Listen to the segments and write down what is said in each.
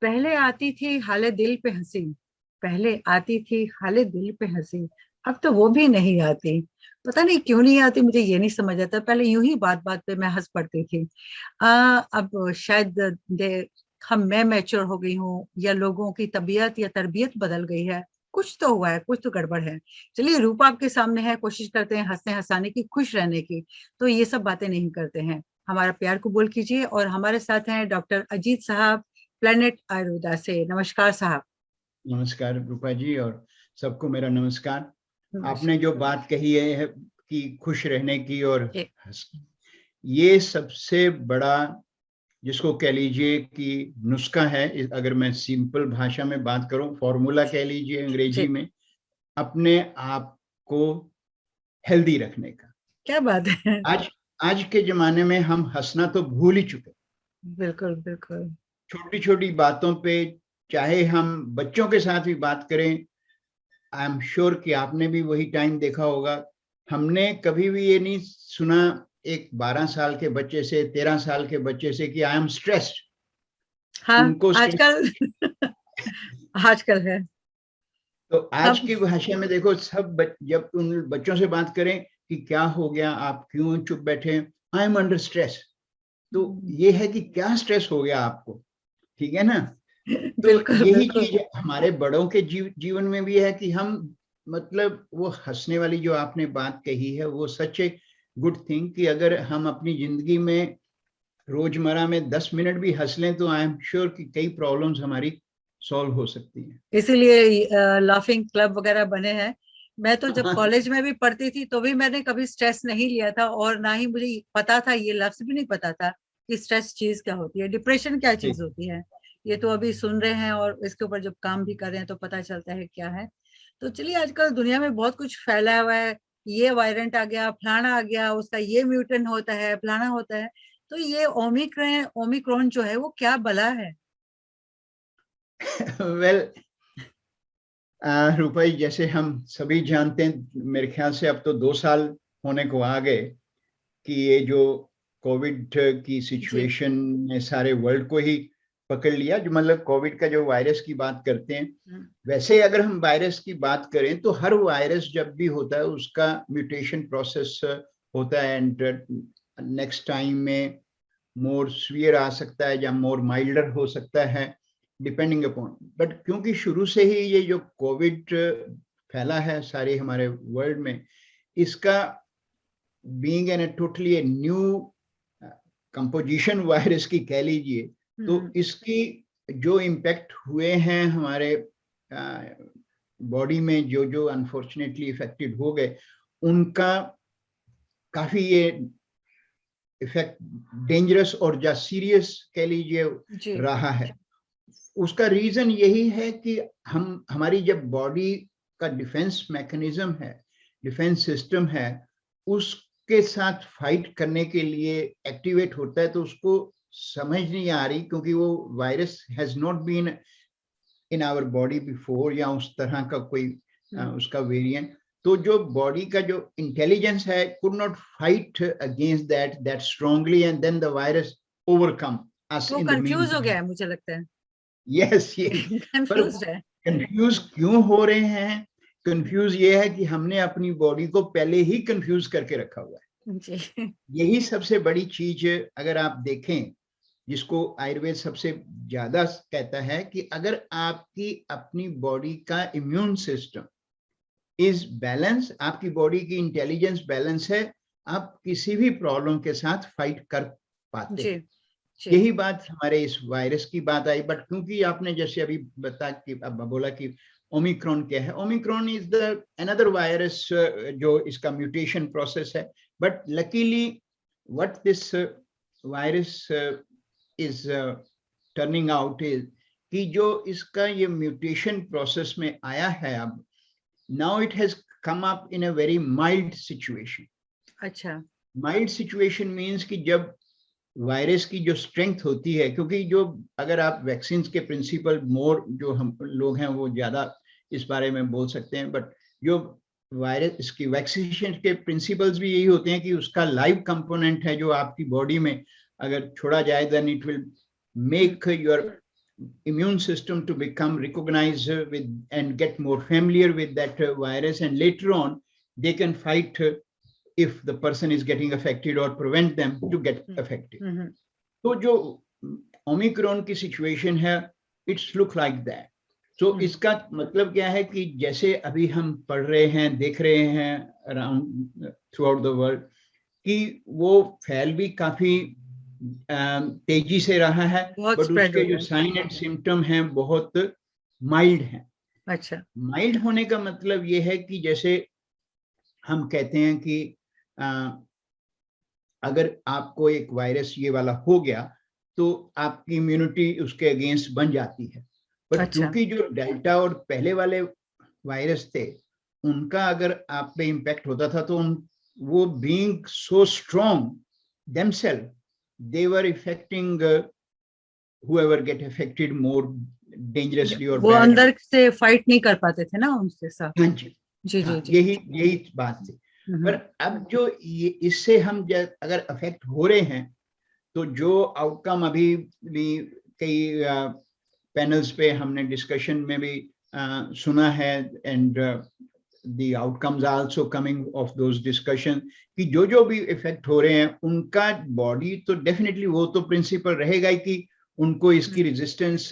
पहले आती थी हाले दिल पे हंसी, पहले आती थी हाले दिल पे हंसी, अब तो वो भी नहीं आती। पता नहीं क्यों नहीं आती, मुझे ये नहीं समझ आता। पहले यूं ही बात बात पे मैं हंस पड़ती थी। अब शायद मैं मैच्योर हो गई हूँ, या लोगों की तबीयत या तरबियत बदल गई है। कुछ तो हुआ है, कुछ तो गड़बड़ है। चलिए, रूप आपके सामने है, कोशिश करते हैं हंसने हंसाने की, खुश रहने की। तो ये सब बातें नहीं करते हैं। हमारा प्यार कबूल कीजिए। और हमारे साथ हैं डॉक्टर अजीत साहब, प्लेनेट आयुर्वेदा से। नमस्कार साहब। नमस्कार रूपा जी, और सबको मेरा नमस्कार। आपने नमस्कार जो बात कही है कि खुश रहने की और जी। ये सबसे बड़ा, जिसको कह लीजिए कि नुस्खा है, अगर मैं सिंपल भाषा में बात करूं, फॉर्मूला कह लीजिए अंग्रेजी जी, में, अपने आप को हेल्दी रखने का। क्या बात है। आज आज के जमाने में हम हंसना तो भूल ही चुके। बिल्कुल बिल्कुल। छोटी छोटी बातों पे, चाहे हम बच्चों के साथ भी बात करें, आई एम श्योर कि आपने भी वही टाइम देखा होगा। हमने कभी भी ये नहीं सुना एक 12 साल के बच्चे से, 13 साल के बच्चे से कि आई एम स्ट्रेस्ड। हाँ, उनको स्ट्रेस। आजकल आजकल है। तो आज सब। की भाषा में देखो, सब जब उन बच्चों से बात करें कि क्या हो गया, आप क्यों चुप बैठे, आई एम अंडर स्ट्रेस। तो ये है कि क्या स्ट्रेस हो गया आपको, ठीक है ना। तो बिल्कुल यही बिल्कुल। चीज हमारे बड़ों के जीवन में भी है कि हम, मतलब वो हंसने वाली जो आपने बात कही है, वो सच ए गुड थिंग कि अगर हम अपनी जिंदगी में रोजमर्रा में 10 मिनट भी हंस लें तो आई एम श्योर कि कई प्रॉब्लम्स हमारी सॉल्व हो सकती हैं। इसीलिए लाफिंग क्लब वगैरह बने हैं। मैं तो जब कॉलेज में भी पढ़ती थी तो भी मैंने कभी स्ट्रेस नहीं लिया था, और ना ही मुझे पता था, ये लफ्ज भी नहीं पता था कि स्ट्रेस चीज क्या होती है, डिप्रेशन क्या चीज होती है। ये तो अभी सुन रहे हैं, और इसके ऊपर जब काम भी कर रहे हैं तो पता चलता है क्या है। तो चलिए, आजकल दुनिया में बहुत कुछ फैला हुआ है। ये वायरेंट आ गया, फलाना आ गया, उसका ये म्यूटेंट होता है, फलाना होता है। तो ये ओमिक्रॉन ओमिक्रॉन जो है वो क्या बला है। वेल, रूपाई, जैसे हम सभी जानते हैं, मेरे ख्याल से अब तो 2 साल होने को आ गए कि ये जो कोविड की जी। सिचुएशन ने सारे वर्ल्ड को ही पकड़ लिया। जो मतलब कोविड का जो वायरस की बात करते हैं, वैसे अगर हम वायरस की बात करें तो हर वायरस जब भी होता है उसका म्यूटेशन प्रोसेस होता है, एंड नेक्स्ट टाइम में मोर सीवियर आ सकता है या मोर माइल्डर हो सकता है, डिपेंडिंग अपॉन। बट क्योंकि शुरू से ही ये जो कोविड फैला है सारे हमारे वर्ल्ड में, इसका being an totally a new composition virus की कह लीजिए, तो इसकी जो इम्पैक्ट हुए हैं हमारे बॉडी में, जो जो अनफॉर्चुनेटली इफेक्टेड हो गए, उनका काफी ये इफेक्ट डेंजरस और या सीरियस कह लीजिए जी। रहा है। उसका रीजन यही है कि हमारी जब बॉडी का डिफेंस मैकेनिज्म है, डिफेंस सिस्टम है, उसके साथ फाइट करने के लिए एक्टिवेट होता है, तो उसको समझ नहीं आ रही, क्योंकि वो virus has not been in our body before, या उस तरह का कोई उसका वेरिएंट। तो जो बॉडी का जो इंटेलिजेंस है could not fight against that strongly, and then the virus overcome us वो इन द मीन कंफ्यूज हो गया टाइम। है, मुझे लगता है। यस, ये पर कंफ्यूज है। कंफ्यूज क्यों हो रहे हैं? कंफ्यूज ये है कि हमने अपनी बॉडी को पहले ही कंफ्यूज करके रखा हुआ है। जी। यही सबसे बड़ी चीज, अगर आप देखें, जिसको आयुर्वेद सबसे ज्यादा कहता है कि अगर आपकी अपनी बॉडी का इम्यून सिस्टम इज बैलेंस, आपकी बॉडी की इंटेलिजेंस बैलेंस है, आप किसी भी प्रॉब्लम के साथ फाइट कर पाते जी। हैं। जी। यही बात हमारे इस वायरस की बात आई। बट क्योंकि आपने जैसे अभी बता कि अब बोला कि ओमिक्रॉन क्या है, Omicron is the another virus जो इसका म्यूटेशन प्रोसेस है। But luckily what this virus is turning out is कि जो इसका ये म्यूटेशन प्रोसेस में आया है अब, now it has come up in a very mild situation. अच्छा। माइल्ड सिचुएशन मीन्स कि जब वायरस की जो स्ट्रेंथ होती है, क्योंकि जो अगर आप वैक्सीन के प्रिंसिपल, मोर जो हम लोग हैं वो ज्यादा इस बारे में बोल सकते हैं, बट जो वायरस, इसकी वैक्सीनेशन के प्रिंसिपल्स भी यही होते हैं कि उसका लाइव कंपोनेंट है जो आपकी बॉडी में अगर छोड़ा जाए, then it will make your immune system to become recognized with and get more familiar with that virus, and later on they can fight if the person is getting affected or prevent them to get affected. तो जो Omicron की situation है, it's look like that. तो इसका मतलब क्या है कि जैसे अभी हम पढ़ रहे हैं, देख रहे हैं around through out the world कि वो फैल भी काफी तेजी से रहा है, बट उसके जो साइन एंड सिम्टम हैं बहुत माइल्ड हैं. अच्छा, माइल्ड होने का मतलब ये है कि जैसे हम कहते हैं कि अगर आपको एक वायरस ये वाला हो गया तो आपकी इम्यूनिटी उसके अगेंस्ट बन जाती है. बट क्योंकि जो डेल्टा और पहले वाले वायरस थे उनका अगर आप पे इम्पैक्ट होता था तो वो being so strong themselves, they were affecting whoever get affected more dangerously or वो अंदर से फाइट नहीं कर पाते थे ना उनके साथ. हाँ जी जी जी, यही बात थी. पर अब जो ये इससे हम अगर अफेक्ट हो रहे हैं तो जो आउटकम अभी भी कई पैनल्स पे हमने डिस्कशन में भी सुना है, and the outcomes are also coming of those discussion कि जो भी इफेक्ट हो रहे हैं उनका बॉडी तो डेफिनेटली वो तो प्रिंसिपल रहेगा ही कि उनको इसकी रेजिस्टेंस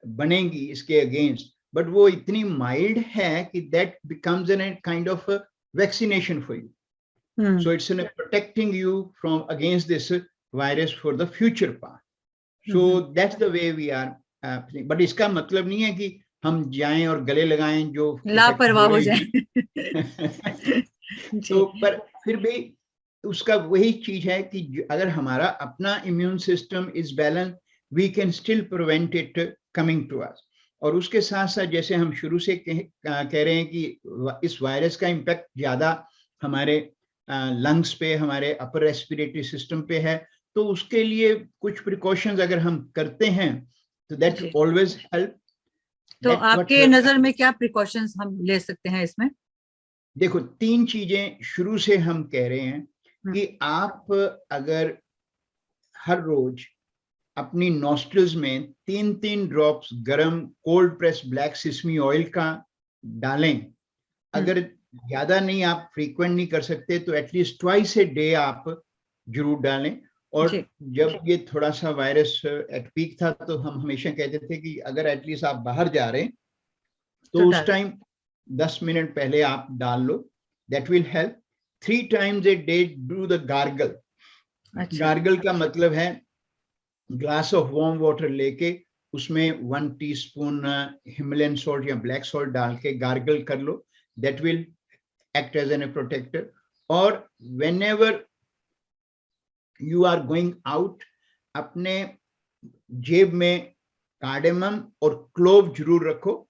बनेगी इसके अगेंस्ट, बट वो इतनी माइल्ड है कि that becomes N kind of vaccination for you. So it's in protecting you from against this virus for the future part. So that's the way we are but इसका मतलब नहीं है कि हम जाएं और गले लगाएं जो लापरवाह हो जाए. तो पर फिर भी उसका वही चीज है कि अगर हमारा अपना immune system is balance, we can still prevent it coming to us. और उसके साथ साथ जैसे हम शुरू से कह रहे हैं कि इस वायरस का इम्पैक्ट ज्यादा हमारे लंग्स पे, हमारे अपर रेस्पिरेटरी सिस्टम पे है, तो उसके लिए कुछ प्रिकॉशंस अगर हम करते हैं तो दैट ऑलवेज हेल्प. तो आपके नजर में क्या प्रिकॉशंस हम ले सकते हैं इसमें? देखो, 3 चीजें शुरू से हम कह रहे हैं कि आप अगर हर रोज अपनी नॉस्ट्रिल्स में 3-3 ड्रॉप्स गरम cold press black sesame oil का डालें. अगर ज्यादा नहीं, आप फ्रीक्वेंट नहीं कर सकते तो एटलीस्ट ट्वाइस ए डे आप जरूर डालें. और जब ये थोड़ा सा वायरस एट पीक था तो हम हमेशा कहते थे कि अगर एटलीस्ट आप बाहर जा रहे हैं तो उस टाइम 10 मिनट पहले आप डाल लो. That will help. 3 times a day do the gargle. Gargle का मतलब है ग्लास ऑफ वार्म वाटर लेके उसमें 1 टीस्पून हिमालयन सॉल्ट या ब्लैक सॉल्ट डाल के गार्गल कर लो. That will act as an protector. और whenever you are going out, अपने जेब में कार्डेमम और क्लोव जरूर रखो.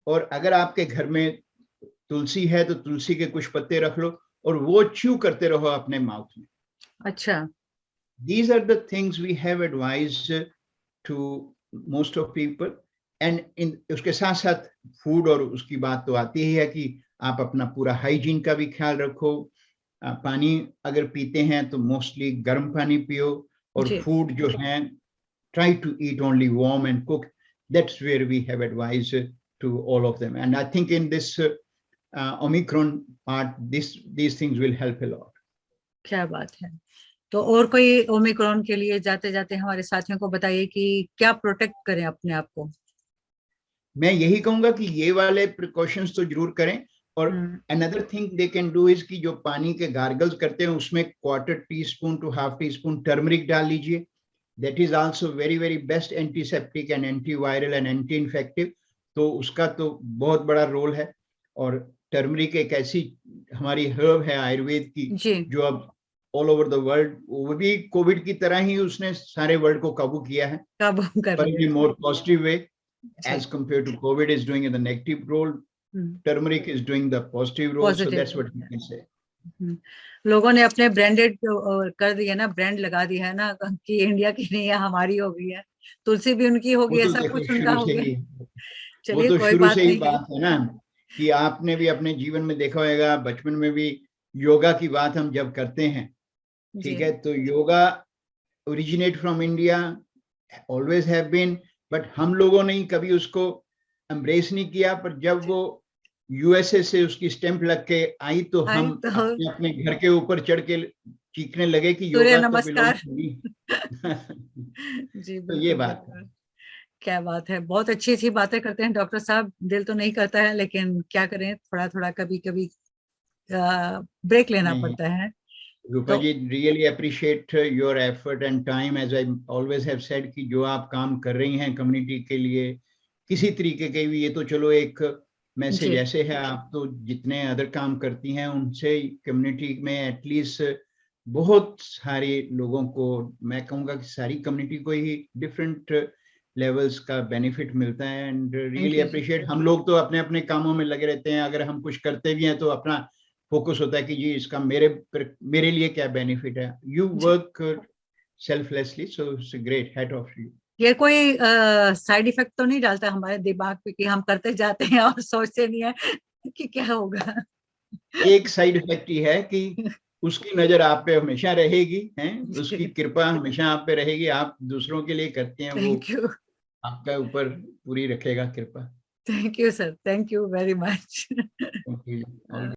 और अगर आपके घर में तुलसी है तो तुलसी के कुछ पत्ते रख लो और वो च्यू करते रहो अपने माउथ में. अच्छा. These are the things we have advised to most of people. And in उसके साथ साथ फूड और उसकी बात तो आती ही है कि आप अपना पूरा हाइजीन का भी ख्याल रखो. पानी अगर पीते हैं तो मोस्टली गर्म पानी पियो. और फूड जो है, try to eat only warm and cooked. That's where we have advised to all of them. And I think in this Omicron part, these things will help a lot. क्या बात है. तो और कोई ओमिक्रॉन के लिए जाते जाते हमारे साथियों को बताइए कि क्या प्रोटेक्ट करें अपने आप को? मैं यही कहूंगा कि ये वाले प्रिकॉशंस तो जरूर करें. और another thing they can do is कि जो पानी के गार्गल्स करते हैं उसमें 1/4 टीस्पून to 1/2 टीस्पून टर्मरिक डाल लीजिए. That is also very very best antiseptic and antiviral and anti infective. तो उसका तो बहुत बड़ा रोल है. और टर्मरिक एक ऐसी हमारी हर्ब है आयुर्वेद की जो अब ऑल ओवर द वर्ल्ड, वो भी कोविड की तरह ही उसने सारे वर्ल्ड को काबू किया है, पर in more positive way as compared to COVID is doing in the negative role. Turmeric is doing the positive role. So that's what we can say. लोगों ने अपने ब्रांडेड कर दिया ना, ब्रांड लगा दिया है ना कि इंडिया की नहीं है, हमारी हो गई है. तुलसी भी उनकी हो गई है, सब कुछ उनका हो गया. चलिए, कोई बात नहीं. बात है ना कि आपने भी अपने जीवन में देखा होगा, बचपन में भी योगा की बात हम जब करते हैं, ठीक है, तो yoga originate from India, always have been. But हम लोगों ने कभी उसको एम्ब्रेस नहीं किया। पर जब वो यूएसए से उसकी स्टैंप लग के आई तो आई हम तो अपने अपने घर के ऊपर चढ़ के चीखने लगे कि सूर्य योगा तो बिलोंग्स नमस्कार। To me. जी तो ये बिल्कुल बात है। बिल्कुल। क्या बात है, बहुत अच्छी अच्छी बातें करते हैं डॉक्टर साहब। दिल तो नहीं करता है, लेकिन क्या करें, थोड़ा थोड़ा कभी कभी ब्रेक लेना नहीं पड़ता है। रूपा तो ji, really appreciate your effort and time. As I always have said कि जो आप काम कर रही हैं कम्युनिटी के लिए किसी तरीके के भी, ये तो चलो एक मैसेज जी ऐसे है, आप तो जितने अदर काम करती हैं उनसे कम्युनिटी में एटलीस्ट बहुत सारे लोगों को, मैं कहूँगा कि सारी कम्युनिटी को ही डिफरेंट लेवल्स का बेनिफिट मिलता है। And thank really you ji. Appreciate. हम लोग तो अपने अपने कामों में लगे रहते हैं, अगर हम कुछ करते भी हैं तो अपना फोकस होता है कि जी इसका मेरे लिए क्या बेनिफिट है। You ji work selflessly, so it's great, hat off you. ये कोई साइड इफेक्ट तो नहीं डालता हमारे दिमाग पे कि हम करते जाते हैं और सोचते नहीं है कि क्या होगा? एक साइड इफेक्ट ही है कि उसकी नजर आप पे हमेशा रहेगी, हैं, उसकी जी कृपा हमेशा आप पे रहेगी। आप दूसरों के लिए करते हैं, वो थैंक यू। आपका ऊपर पूरी रखेगा कृपा। Thank you sir, thank you very much. Thank you. All